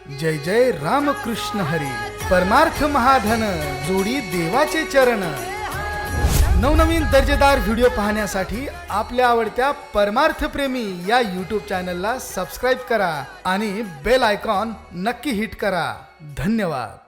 जय जय रामकृष्ण हरी, परमार्थ महाधन, जोडी देवाचे चरण। नवनवीन दर्जेदार व्हिडिओ पाहण्यासाठी आपल्या आवडत्या परमार्थ प्रेमी या यूट्यूब चॅनलला सबस्क्राइब करा आणि बेल आयकॉन नक्की हिट करा। धन्यवाद।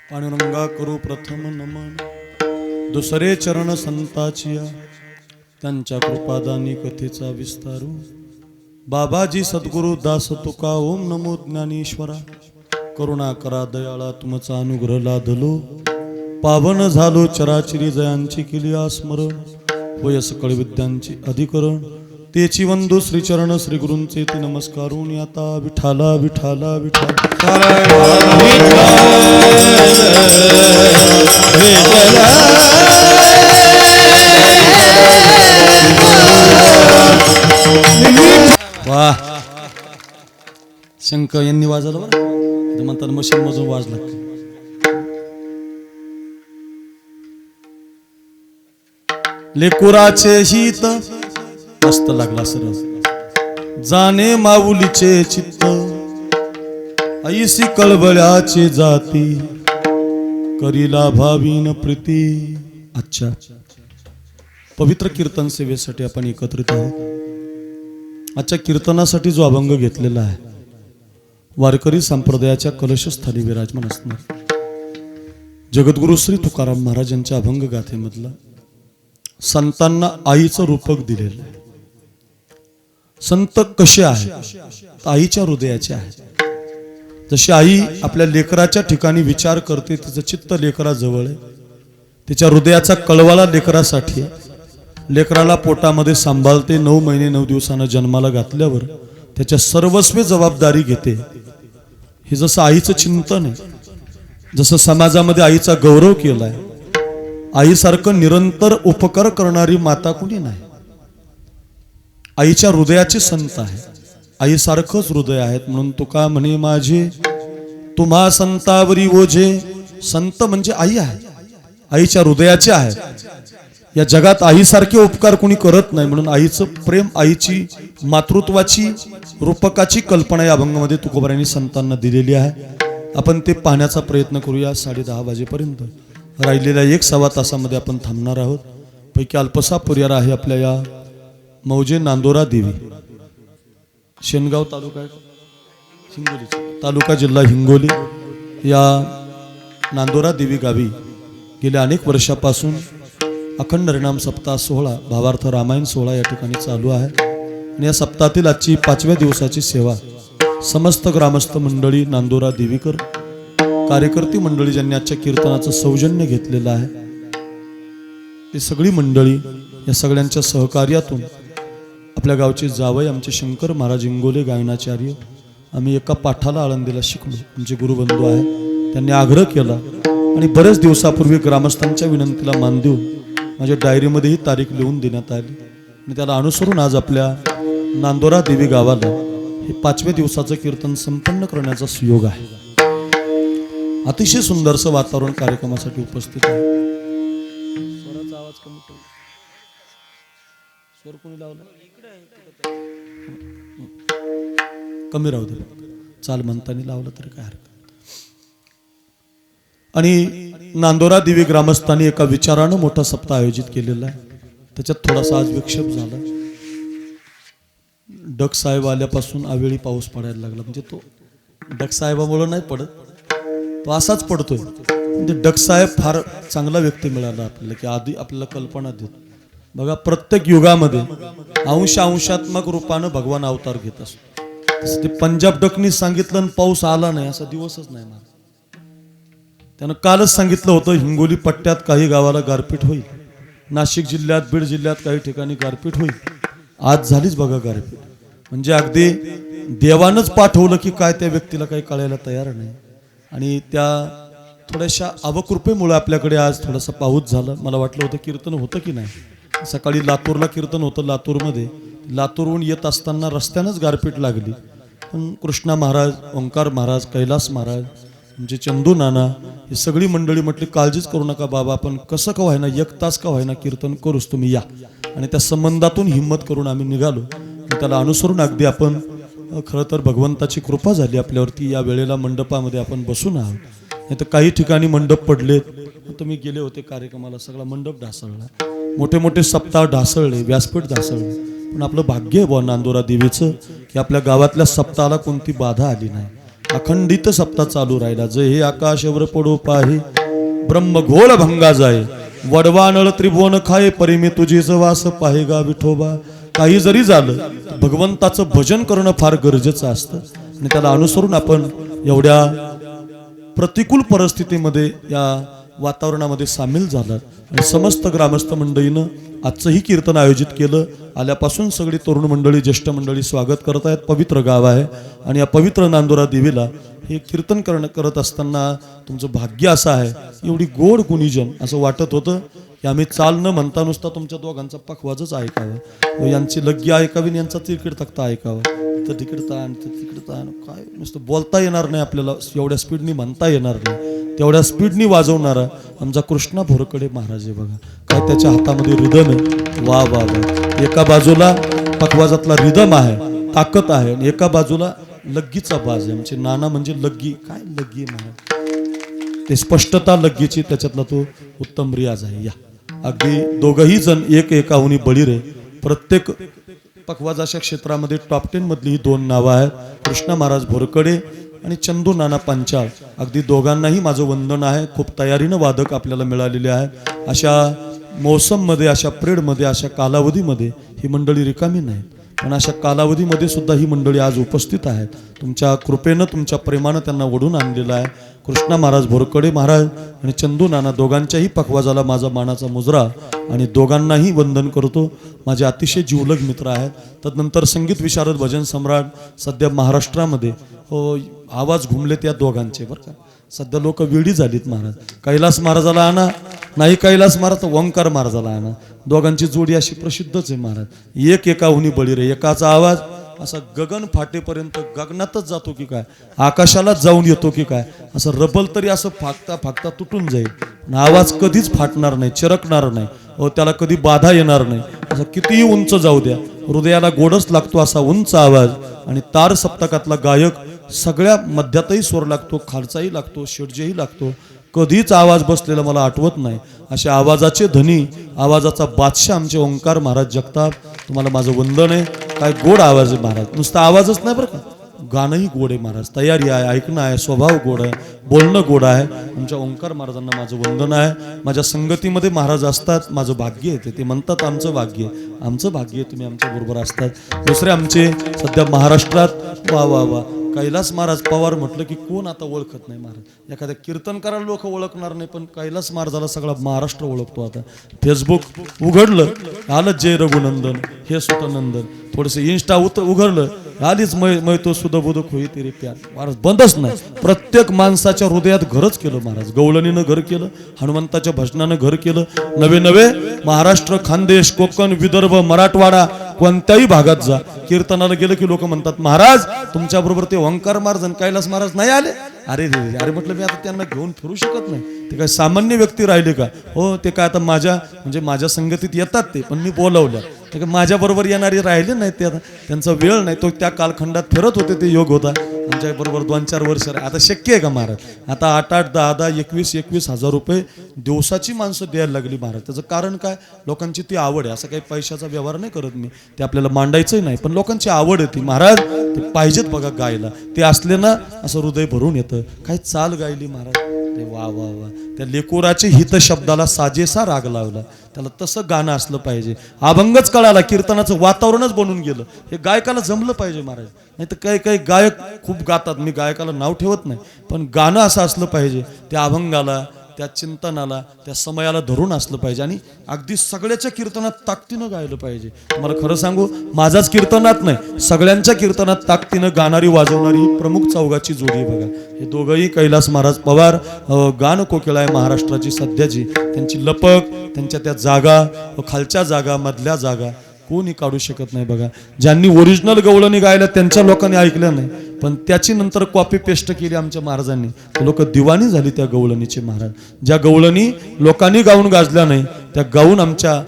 पांडुरंगा करू प्रथम नमन, दुसरे चरण संताचिया, त्यांच्या कृपादानी कथेचा विस्तारू। बाबाजी सद्गुरु दास तुका, ओम नमो ज्ञानेश्वरा। करुणा करा दयाळा, तुमचा अनुग्रह लादलो, पावन झालो चराचरी जयांची केली स्मरण। होय सकळ विद्यांची अधिकरण, तेची वंदू श्रीचरण श्री गुरूंचे ते नमस्कारून। आता विठाला विठाला विठाला वाह, शंख यांनी वाजवलं बरं, म्हणतात मशीन मधून वाजला। लेकुराचे हित मस्त लागला सरळ, जाणे माऊलीचे चित्त, ऐसी कळबळ्याचे जाती, करीला भावीन प्रीती। अच्छा, पवित्र कीर्तन सेवेसाठी आपण एकत्रित आहोत। आजच्या कीर्तनासाठी जो अभंग घेतलेला आहे, वारकरी संप्रदायाच्या कलशस्थानी विराजमान असणार जगद्गुरु श्री तुकाराम महाराजांच्या अभंग गाथेमधला संतांना आईचं रूपक दिलेलं आहे। संत कसे आहेत? आईच्या हृदयाचे आहेत। जशी आई आपल्या लेकराच्या ठिकाणी विचार करते, तिचं चित्त लेकराजवळ आहे, तिच्या हृदयाचा कळवाला लेकरासाठी आहे। लेकराला पोटामध्ये सांभाळते, 9 महिने 9 दिवसानं जन्माला घातल्यावर त्याच्या सर्वस्वी जबाबदारी घेते। हे जसं आईचं चिंतन आहे, जसं समाजामध्ये आईचा गौरव केलाय, आईसारखं निरंतर उपकार करणारी माता कुणी नाही। आईच्या हृदयाचे संत आहे, आईसारखंच हृदय आहेत। म्हणून तुका म्हणे माझे तुम्हा संतावरी ओझे। संत म्हणजे आई आहे, आईच्या हृदयाचे आहे। या जगात आईसारखे उपकार कोणी करत नाही, म्हणून आईचं प्रेम, आईची मातृत्वाची रूपकाची कल्पना या अभंगामध्ये तुकोबारायांनी संतांना दिलेली आहे। आपण ते पाहण्याचा प्रयत्न करूया 10:30 वाजेपर्यंत। राहिलेल्या 1-1.25 तासामध्ये आपण थांबणार आहोत। पैकी अल्पसा परिवार आहे आपल्या या मौजे नांदोरा देवी, शेनगाव तालुका हिंगोली, तालुका जिल्हा हिंगोली, या नांदोरा देवी गावी गेल्या अनेक वर्षापासून अखंड हरिनाम सप्ताह सोहळा, भावार्थ रामायण सोहळा या ठिकाणी चालू आहे। आणि या सप्ताहातील आजची 5व्या दिवसाची सेवा समस्त ग्रामस्थ मंडळी, नांदोरा देवीकर कार्यकर्ती मंडळी ज्यांनी आजच्या कीर्तनाचं सौजन्य घेतलेलं आहे, ती सगळी मंडळी, या सगळ्यांच्या सहकार्यातून आपल्या गावचे जावई आमचे शंकर महाराज इंगोले गायनाचार्य, आम्ही एका पाठाला आळंदीला शिकलो। आमचे गुरुबंधू आहे, त्यांनी आग्रह केला आणि बरेच दिवसापूर्वी ग्रामस्थांच्या विनंतीला मान देऊन माझ्या डायरीमध्ये ही तारीख लिहून देण्यात आली आणि त्याला अनुसरून आज आपल्या नांदोरा देवी गावाला हे 5व्या दिवसाचं कीर्तन संपन्न करण्याचा सुयोग आहे। अतिशय सुंदरसं वातावरण कार्यक्रमासाठी उपस्थित आहे। स्वर कोणी लावला कमी राहू दे चाल म्हणताना लावलं तरी काय हरकत. आणि नांदोरा देवी ग्रामस्थांनी एका विचारानं मोठा सप्ताह आयोजित केलेला आहे. त्याच्यात थोडासा आज विक्षेप झाला. डक साहेब आल्यापासून अवेळी पाऊस पडायला लागला. म्हणजे तो डक साहेबामुळे नाही पडत, तो असाच पडतोय. म्हणजे डक साहेब फार चांगला व्यक्ती मिळाला आपल्याला की आधी आपल्याला कल्पना देत. बघा प्रत्येक युगामध्ये अंशात्मक रूपानं भगवान अवतार घेत असतो. तसं ते पंजाब डकनी सांगितलं आणि पाऊस आला नाही असा दिवसच नाही ना. त्यानं कालच सांगितलं होतं हिंगोली पट्ट्यात काही गावाला गारपीट होईल, नाशिक जिल्ह्यात बीड जिल्ह्यात काही ठिकाणी गारपीट होईल. आज झालीच बघा गारपीट. म्हणजे अगदी देवानंच पाठवलं की काय त्या व्यक्तीला काही कळायला तयार नाही. आणि त्या थोड्याशा अवकृपेमुळे आपल्याकडे आज थोडासा पाऊस झाला. मला वाटलं होतं कीर्तन होतं की नाही. सकाळी लातूरला कीर्तन होतं. लातूरमध्ये लातूरहून येत असताना रस्त्यानंच गारपीट लागली. पण कृष्णा महाराज, ओंकार महाराज, कैलास महाराज, म्हणजे चंदू नाना, ही सगळी मंडळी म्हटली काळजीच करू नका बाबा, आपण कसं का व्हायना 1 तास का व्हायना कीर्तन करूच, तुम्ही या. आणि त्या संबंधातून हिंमत करून आम्ही निघालो. आणि त्याला अनुसरून अगदी आपण खरं तर भगवंताची कृपा झाली आपल्यावरती. या वेळेला मंडपामध्ये आपण बसून आहोत. नाही तर काही ठिकाणी मंडप पडलेत. तुम्ही गेले होते कार्यक्रमाला, सगळा मंडप ढासळला. मोठे मोठे सप्ताह ढासळले, व्यासपीठ ढासळले. पण आपलं भाग्य आहे बुवा नांदोरा देवीचं की आपल्या गावातल्या सप्ताहाला कोणती बाधा आली नाही. अखंडित सप्ताह चालू राहिला. जय हे आकाशवर पडो पाहे ब्रह्मघोळ भंगा जाय, वडवानळ त्रिभुवन खाये, परिमे तुझीच वास पाहे गा विठोबा. काही जरी झालं तर भगवंताचं भजन करणं फार गरजेचं असतं. आणि त्याला अनुसरून आपण एवढ्या प्रतिकूल परिस्थितीमध्ये या वातावरणामध्ये सामील झाला. आणि समस्त ग्रामस्थ मंडळीनं आजचंही कीर्तन आयोजित केलं. आल्यापासून सगळी तरुण मंडळी, ज्येष्ठ मंडळी स्वागत करत आहेत. पवित्र गाव आहे आणि या पवित्र नांदोरा देवीला हे कीर्तन करत असताना तुमचं भाग्य असं आहे. एवढी गोड गुणीजन. असं वाटत होतं की आम्ही चाल न म्हणता नुसता तुमच्या दोघांचा पखवाजच ऐकावा, यांची लग्गी ऐकावी आणि यांचा तिकीट तख्ता ऐकावा. तर तिकीट ताण, तिकीट ताण, काय नुसतं बोलता येणार नाही आपल्याला, एवढ्या स्पीडनी म्हणता येणार नाही. तेवढ्या स्पीडनी वाजवणारा आमचा कृष्णा भोरकडे महाराज आहे बघा. काय त्याच्या हातामध्ये रिदम आहे. वा वा वा. एका बाजूला पखवाजातला रिदम आहे, ताकद आहे, आणि एका बाजूला लग्गीचा बाज आहे. आमचे नाना म्हणजे लग्गी. काय लग्गी महाराज, ते स्पष्टता लग्गीची, त्याच्यातला तो उत्तम रियाज आहे. या अगदी दोघही जण एकाहुनी बळी रे. प्रत्येक पखवाजाच्या क्षेत्रामध्ये टॉप 10 मधली ही 2 नावं आहेत, कृष्णा महाराज भोरकडे आणि चंदू नाना पंचाळ. अगदी दोघांनाही माझं वंदन आहे. खूप तयारीनं वादक आपल्याला मिळालेले आहेत. अशा मौसममध्ये, अशा पिरियडमध्ये, अशा कालावधीमध्ये ही मंडळी रिकामी नाही. पण अशा कालावधीमध्ये सुद्धा ही मंडळी आज उपस्थित आहेत. तुमच्या कृपेनं, तुमच्या प्रेमानं त्यांना वडून आणलेलं आहे. कृष्णा महाराज भोरकडे महाराज आणि चंदू नाना दोघांच्याही पखवाजाला माझा मानाचा मुजरा आणि दोघांनाही वंदन करतो. माझे अतिशय जिवलग मित्र आहेत. तदनंतर संगीत विशारद, भजन सम्राट सध्या महाराष्ट्रामध्ये आवाज घुमले त्या दोघांचे बरं का. सध्या लोक वेडी झालीत. महाराज कैलास महाराजाला आणा, नाही कैलास महाराज तर ओंकार महाराजाला आणा. दोघांची जोडी अशी प्रसिद्धच आहे महाराज. एकाहुनी बळी रे. एकाचा आवाज असा गगन फाटेपर्यंत गगनातच जातो की काय, आकाशालाच जाऊन येतो की काय. असं रबल तरी असं फाकता फाकता तुटून जाईल. आवाज कधीच फाटणार नाही, चिरकणार नाही, त्याला कधी बाधा येणार नाही. असं कितीही उंच जाऊ द्या, हृदयाला गोडच लागतो असा उंच आवाज. आणि तार सप्तकातला गायक सगळ्या मध्यातही स्वर लागतो, खालचाही लागतो, षड्जही लागतो. कधीच आवाज बसलेला मला आठवत नाही. असे आवाजाचे धनी, आवाजाचा बादशाह आमचे ओंकार महाराज जगताप. तुम्हाला माझं वंदन आहे. काय गोड आवाज आहे महाराज. नुसता आवाजच नाही बरं का, गाणंही गोड आहे महाराज. तयारी आहे, ऐकणं आहे, स्वभाव गोड आहे, बोलणं गोड आहे. आमच्या ओंकार महाराजांना माझं वंदन आहे. माझ्या संगतीमध्ये महाराज असतात, माझं भाग्य आहे. ते म्हणतात आमचं भाग्य आहे. आमचं भाग्य आहे तुम्ही आमच्या बरोबर असतात. दुसरे आमचे सध्या महाराष्ट्रात वा वा वा कैलास महाराज पवार म्हटलं की कोण आता ओळखत नाही महाराज. एखाद्या कीर्तनकाराला लोक ओळखणार नाही, पण कैलास महाराजाला सगळा महाराष्ट्र ओळखतो. आता फेसबुक उघडलं आलं जय रघुनंदन, हे सुतनंदन. थोडंसं इंस्टा उघडलं आलीच मै तो सुधबुधक होई तेरे प्यार. महाराज बंदच नाही. प्रत्येक माणसाच्या हृदयात घरच केलं महाराज. गवळणीनं घर केलं, हनुमंताच्या भजनानं घर केलं. नवे नवे महाराष्ट्र, खानदेश, कोकण, विदर्भ, मराठवाडा कोणत्याही भागात जा, कीर्तनाला गेलं की लोक म्हणतात महाराज तुमच्या बरोबर ते ओंकार महाराज आणि कैलास महाराज नाही आले. अरे रे अरे म्हटलं मी आता त्यांना घेऊन फिरू शकत नाही. ते काय सामान्य व्यक्ती राहिले का? हो ते काय आता माझ्या संगतीत येतात ते, पण मी बोलवलं. माझ्या बरोबर येणारे राहिले नाही ते, आता त्यांचा वेळ नाही, तो त्या कालखंडात फिरत होते ते योग होता. आमच्या बरोबर 2-4 वर्ष आता शक्य आहे का महाराज? आता 8-8, 10-10, 21-21 हजार रुपये दिवसाची माणसं द्यायला लागली महाराज. त्याचं कारण काय? लोकांची ती आवड आहे. असं काही पैशाचा व्यवहार नाही करत मी, ते आपल्याला मांडायचंही नाही, पण लोकांची आवड आहे ती महाराज. ते पाहिजेत बघा गायला, ते असले ना असं हृदय भरून येतं. काय चाल गायली महाराज, ते वा वा वा. त्या लेकोराचे हित शब्दाला साजेसा राग लावला, त्याला तसं गाणं असलं पाहिजे. अभंगच कळाला, कीर्तनाचं वातावरणच बनून गेलं. हे गायकाला जमलं पाहिजे महाराज. नाही तर काही काही गायक खूप गातात, मी गायकाला नाव ठेवत नाही, पण गाणं असं असलं पाहिजे, त्या अभंगाला, त्या चिंतनाला, त्या समयाला धरून असलं पाहिजे. आणि अगदी सगळ्याच्या कीर्तनात ताकदीनं गायलं पाहिजे. तुम्हाला खरं सांगू, माझाच कीर्तनात नाही, सगळ्यांच्या कीर्तनात ताकदीनं गाणारी वाजवणारी ही प्रमुख चौघाची जोडी आहे बघा. हे दोघंही कैलास महाराज पवार, गान कोकिळा आहे महाराष्ट्राची सध्याची. त्यांची लपक, त्यांच्या त्या जागा, खालच्या जागा, मधल्या जागा कोणी काढू शकत नाही बघा. ज्यांनी ओरिजिनल गवळणी गायला त्यांच्या लोकांनी ऐकलं नाही, पण त्याची नंतर कॉपी पेस्ट केली आमच्या महाराजांनी. लोक दिवाणी झाली त्या गवळणीचे महाराज. ज्या गवळणी लोकांनी गाऊन गाजल्या नाही, त्या गाऊन आमच्या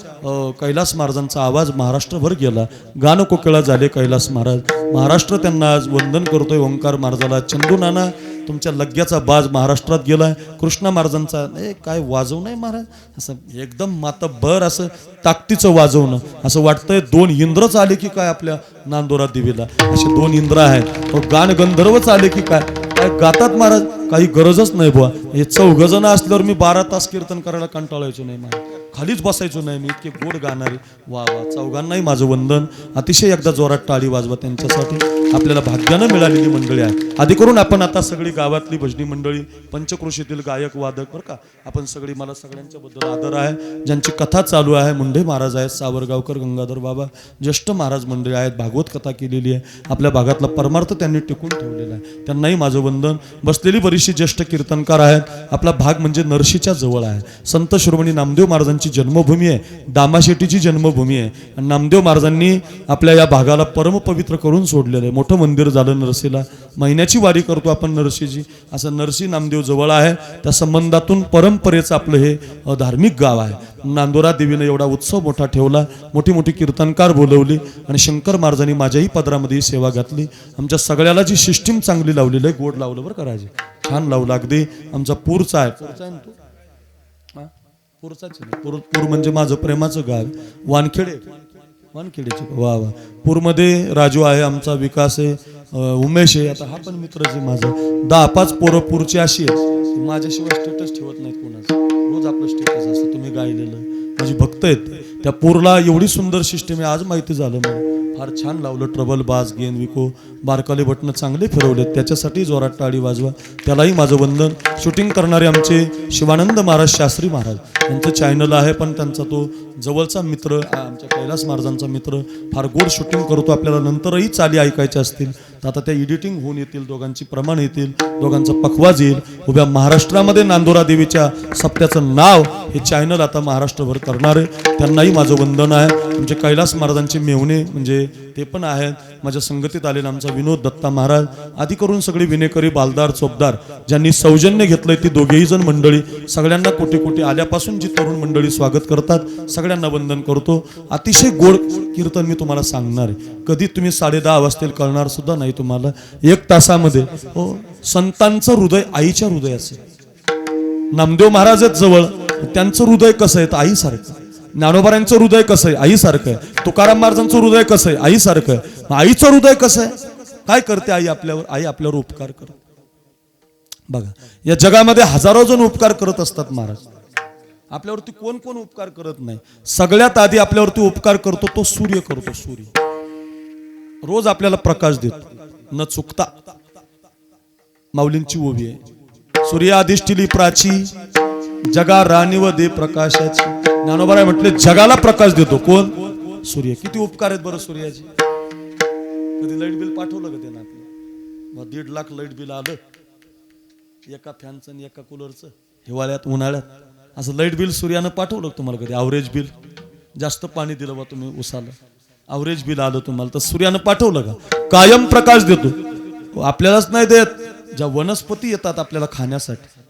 कैलास महाराजांचा आवाज महाराष्ट्रभर गेला. गान कोकिळा झाले कैलास महाराज. महाराष्ट्र त्यांना आज वंदन करतोय. ओंकार महाराजाला, चंदू नाना तुमच्या लग्ग्याचा बाज महाराष्ट्रात गेलाय. कृष्णा महाराजांचा काय वाजवणं आहे महाराज, असं एकदम मातब्बर असं ताकदीचं वाजवणं. असं वाटतंय 2 इंद्रच आले की काय आपल्या नांदोरा देवीला. असे 2 इंद्र आहेत. गान गंधर्वच आले की काय काय गातात महाराज. काही गरजच नाही बुवा. हे 4 जण असल्यावर मी 12 तास कीर्तन करायला कंटाळायचो नाही महाराज, खालीच बसायचो नाही मी, इतके गोड गाणारे. वा वा, चौघांनाही माझं वंदन. अतिशय एकदा जोरात टाळी वाजवा त्यांच्यासाठी. आपल्याला भाग्यानं मिळालेली मंडळी आहे. आधी करून आपण आता सगळी गावातली भजनी मंडळी, पंचक्रोशीतील गायक वादक बरं का, आपण सगळी, मला सगळ्यांच्या बद्दल आदर आहे. ज्यांची कथा चालू आहे, मुंढे महाराज आहेत, सावरगावकर गंगाधर बाबा, ज्येष्ठ महाराज मंडळी आहेत, भागवत कथा केलेली आहे. आपल्या भागातला परमार्थ त्यांनी टिकून ठेवलेला आहे, त्यांनाही माझं वंदन. बसलेली बरीचशी ज्येष्ठ कीर्तनकार आहेत. आपला भाग म्हणजे नरशीच्या जवळ आहे. संत शिरोमणी नामदेव महाराजांची जन्मभूमी आहे, दामाशेटीची जन्मभूमी आहे. आणि नामदेव महाराजांनी आपल्या या भागाला परमपवित्र करून सोडलेलं आहे. मोठं मंदिर झालं नरसीला. महिन्याची वारी करतो आपण नरसीची. असं नरसी नामदेव जवळ आहे. त्या संबंधातून परंपरेचं आपलं हे धार्मिक गाव आहे. नांदोरा देवीने एवढा उत्सव मोठा ठेवला, मोठी मोठी कीर्तनकार बोलवली, आणि शंकर महाराजांनी माझ्याही पदरामध्ये सेवा घातली. आमच्या सगळ्याला जी सिस्टीम चांगली लावलेली आहे, गोड लावलं बरं का राजे, छान लावलं अगदी. आमचा पूरचा आहे, पूरचा आहे ना तो, पूरचाच पूर म्हणजे माझं प्रेमाचं गाव, वानखेडे, वानखेडेचे. वा वा. पूरमध्ये राजू आहे, आमचा विकास आहे, उमेश आहे. आता हा पण मित्रच आहे माझा. 10-5 पोरं पूरची अशी आहे, माझ्याशिवाय स्टेटस ठेवत नाहीत कोणाचं. रोज आपलं स्टेटस असतं, तुम्ही गायलेलं. माझी भक्त आहेत त्या पूरला. एवढी सुंदर सिस्टीम आहे, आज माहिती झालं मला. फार छान लावलं. ट्रबल, बास, गेन, विको, बारकाले बटणं चांगले फिरवलेत, त्याच्यासाठी जोरात टाळी वाजवा. त्यालाही माझं वंदन. शूटिंग करणारे आमचे शिवानंद महाराज शास्त्री महाराज, त्यांचं चॅनल आहे, पण त्यांचा तो जवळचा मित्र, आमच्या कैलास महाराजांचा मित्र, फार गोड शूटिंग करतो. आपल्याला नंतरही चाली ऐकायच्या असतील तर आता त्या एडिटिंग होऊन येतील, दोघांची प्रमाण येतील, दोघांचा पखवाज येईल. उभ्या महाराष्ट्रामध्ये नांदोरा देवीच्या सप्त्याचं नाव हे चॅनल आता महाराष्ट्रभर करणार आहे. त्यांनाही माझं वंदन आहे. आमचे कैलास महाराजांचे मेहुणे म्हणजे ते पण आहेत. माझ्या संगतीत आलेला आमचा विनोद दत्ता महाराज, आधी करून सगळी विनेकरी, बालदार, चोपदार, ज्यांनी सौजन्य घेतलंय ती दोघेही जण मंडळी. सगळ्यांना कोटी कोटी आल्यापासून जी तरुण मंडळी स्वागत करतात, सगळ्यांना वंदन करतो. अतिशय गोड कीर्तन मी तुम्हाला सांगणार आहे. कधी तुम्ही 10:30 वाजतील कळणार सुद्धा नाही तुम्हाला. 1 तासामध्ये हो. संतांचं हृदय आईच्या हृदयाचं. नामदेव महाराज आहेत जवळ, त्यांचं हृदय कसं आहे? आईसारखं. ज्ञानोबारांचं हृदय कसं आहे? आईसारखं आहे. तुकाराम महाराजांचं हृदय कसं आहे? आईसारखं आहे. आईचं हृदय कसं आहे? काय करते आई आपल्यावर? आई आपल्यावर उपकार करते बघा. या जगामध्ये हजारो जण उपकार करत असतात महाराज. आपल्यावरती कोण कोण उपकार करत नाही? सगळ्यात आधी आपल्यावरती उपकार करतो तो सूर्य करतो. सूर्य रोज आपल्याला प्रकाश देतो न चुकता. माऊलींची ओवी आहे, सूर्य अधिष्ठिली प्राची, जगा राणीव दे प्रकाशाची. ज्ञानोबा म्हटले जगाला प्रकाश देतो कोण? सूर्य. किती उपकार आहेत बरं सूर्याचे. कधी लाईट बिल पाठवलं का त्यानं आपलं? 1.5 लाख लाईट बिल आलं, एका फॅनचं आणि एका कूलरचं, हिवाळ्यात उन्हाळ्यात. असं लाईट बिल सूर्यानं पाठवलं तुम्हाला कधी? अवरेज बिल, जास्त पाणी दिलं बा तुम्ही उसाला, अवरेज बिल आलं तुम्हाला, तर सूर्यानं पाठवलं का? कायम प्रकाश देतो. आपल्यालाच नाही देत, ज्या वनस्पती येतात आपल्याला खाण्यासाठी,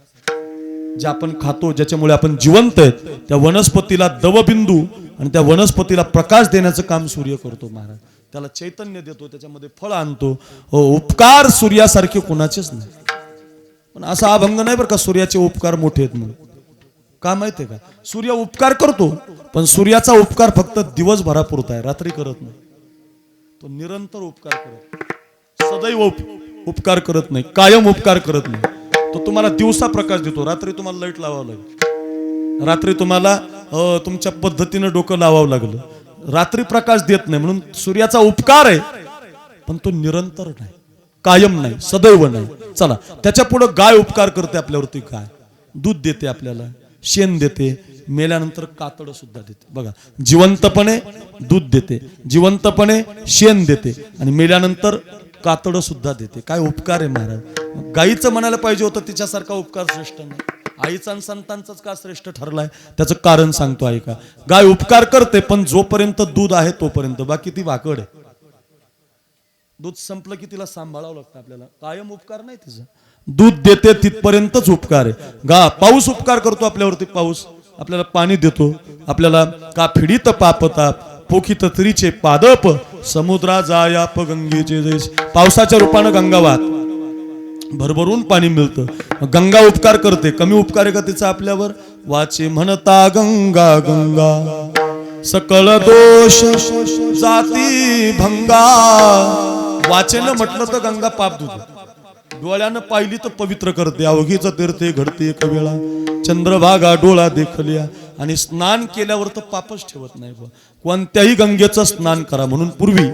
जे आपण खातो, ज्याच्यामुळे आपण जिवंत आहेत, त्या वनस्पतीला दवबिंदू आणि त्या वनस्पतीला प्रकाश देण्याचं काम सूर्य करतो महाराज. त्याला चैतन्य देतो, त्याच्यामध्ये फळ आणतो. हो, उपकार सूर्यासारखे कोणाचेच नाही. पण असा अभंग नाही बरं का सूर्याचे उपकार मोठे आहेत म्हणून. का माहितीये का, सूर्य उपकार करतो पण सूर्याचा उपकार फक्त दिवसभरापुरता आहे, रात्री करत नाही. तो निरंतर उपकार करत, सदैव उपकार करत नाही, कायम उपकार करत नाही. तो तुम्हाला दिवसा प्रकाश देतो, रात्री तुम्हाला लाईट लावावं लागेल, रात्री तुम्हाला तुमच्या पद्धतीनं डोकं लावावं लागलं. रात्री प्रकाश देत नाही म्हणून सूर्याचा उपकार आहे, पण तो निरंतर नाही, कायम नाही, सदैव नाही. चला त्याच्या पुढे गाय उपकार करते आपल्यावरती. गाय दूध देते आपल्याला, शेण देते, मेल्यानंतर कातड सुद्धा देते. बघा, जिवंतपणे दूध देते, जिवंतपणे शेण देते आणि मेल्यानंतर कातड सुद्धा देते. काय उपकार आहे महाराज. गाईचं म्हणायला पाहिजे होतं तिच्यासारखा उपकार श्रेष्ठ नाही. आईचा आणि संतांचाच का श्रेष्ठ ठरलाय, त्याचं कारण सांगतो ऐका. गाय उपकार करते पण जोपर्यंत दूध आहे तोपर्यंत, बाकी ती वाकड आहे. दूध संपलं की तिला सांभाळावं लागतं आपल्याला, कायम उपकार नाही तिचा. दूध देते तिथपर्यंतच उपकार आहे. पाऊस उपकार करतो आपल्यावरती, पाऊस आपल्याला पाणी देतो, आपल्याला का फिडीत पापताप पोखित तरीचे पादप समुद्रा जायाप गंगेचे जैस. पावसाच्या रूपानं गंगा वाहत, भरभरून पाणी मिळतं. गंगा उपकार करते, कमी उपकार आहे का तिचा आपल्यावर. वाचे म्हणता गंगा गंगा सकळ दोष जाती भंगा. वाचेनं म्हटलं तर गंगा पाप धुते, डोळ्यानं पाहिली तर पवित्र करते. अवघीच तीर्थे घडते एक वेळा, चंद्रभागा डोळा देखल्या. आणि स्नान केल्यावर तर पापच ठेवत नाही. कोणत्याही गंगेचं स्नान करा म्हणून पूर्वी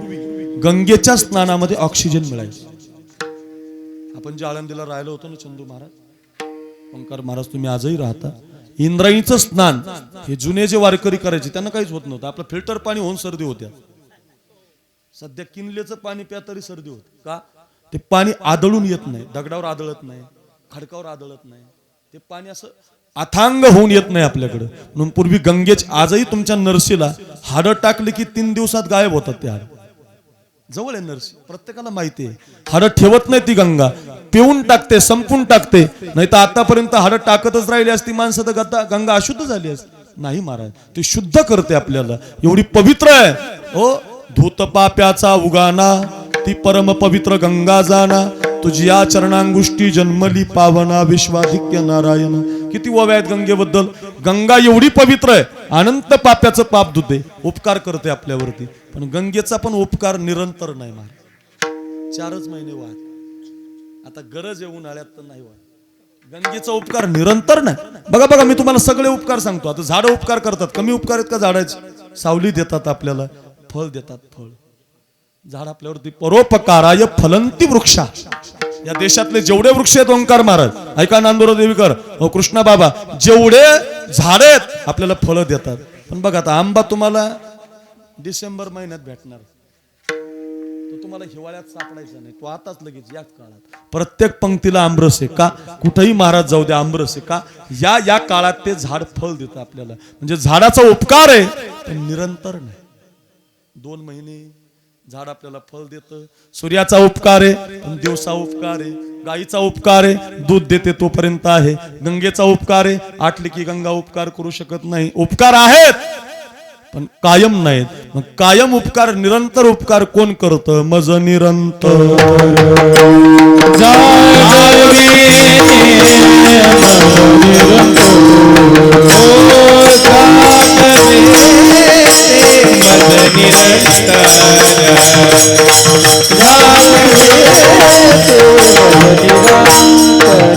गंगेच्या स्नानामध्ये ऑक्सिजन मिळायचं. आपण जे आळंदीला राहिलो होतो ना चंदू महाराज, ओंकार महाराज, तुम्ही आजही राहता. इंद्रायणीचं स्नान हे जुने जे वारकरी करायचे त्यांना काहीच होत नव्हतं. आपलं फिल्टर पाणी होऊन सर्दी होत्या. सध्या किनलेचं पाणी प्या तरी सर्दी होत. का, ते पाणी आदळून येत नाही, दगडावर आदळत नाही, खडकावर आदळत नाही. ते पाणी असं अथांग होऊन येत नाही आपल्याकडे. म्हणून पूर्वी गंगेच, आजही तुमच्या नरसीला हाडं टाकली की 3 दिवसात गायब होतात. ते हाड जवळ आहे नरसी, प्रत्येकाला माहिती आहे. हाडं ठेवत नाही ती गंगा, पिऊन टाकते, संपून टाकते. नाही तर आतापर्यंत हाडं टाकतच राहिली असती माणसं तर गंगा अशुद्ध झाली असती. नाही महाराज, ती शुद्ध करते आपल्याला, एवढी पवित्र आहे. हो, धूत पाप्याचा उगाना ती परम पवित्र गंगा जाना. तुझी या चरणांगुष्टी जन्मली पावना विश्वाधिक्य नारायण. किती ओव्या आहेत गंगेबद्दल. गंगा एवढी पवित्र आहे, अनंत पाप्याचं पाप धुते, उपकार करते आपल्यावरती. पण गंगेचा पण उपकार निरंतर नाही महाराज. 4च महिने वाहत, आता गरज आहे उन्हाळ्यात तर नाही वाहत. गंगेचा उपकार निरंतर नाही. बघा बघा, मी तुम्हाला सगळे उपकार सांगतो. आता झाडं उपकार करतात, कमी उपकार आहेत का झाडाचे. सावली देतात आपल्याला, फळ देतात, फळ. झाड आपल्यावरती परोपकाराय फलंती वृक्षा. या देशातले जेवढे वृक्ष आहेत ओंकार महाराज, ऐका नांदुरा देवीकर, कृष्णा बाबा, जेवढे झाड आहेत आपल्याला फळं देतात. पण बघा, आता आंबा तुम्हाला डिसेंबर महिन्यात भेटणार, तो तुम्हाला हिवाळ्यात सापडायचा नाही, तो आताच लगेच याच काळात. प्रत्येक पंक्तीला आमरस आहे का, कुठेही महाराज जाऊ द्या आमरस आहे का, या काळात ते झाड फळ देतं आपल्याला. म्हणजे झाडाचा उपकार आहे पण निरंतर नाही. 2 महिने झाड आपल्याला फळ देतं. सूर्याचा उपकार आहे पण दिवसा उपकार आहे. गाईचा उपकार आहे, दूध देते तोपर्यंत आहे. गंगेचा उपकार आहे, आटली की गंगा उपकार करू शकत नाही. उपकार आहेत पण कायम नाहीत. मग कायम उपकार, निरंतर उपकार कोण करतं. मज निरंतर निरंतर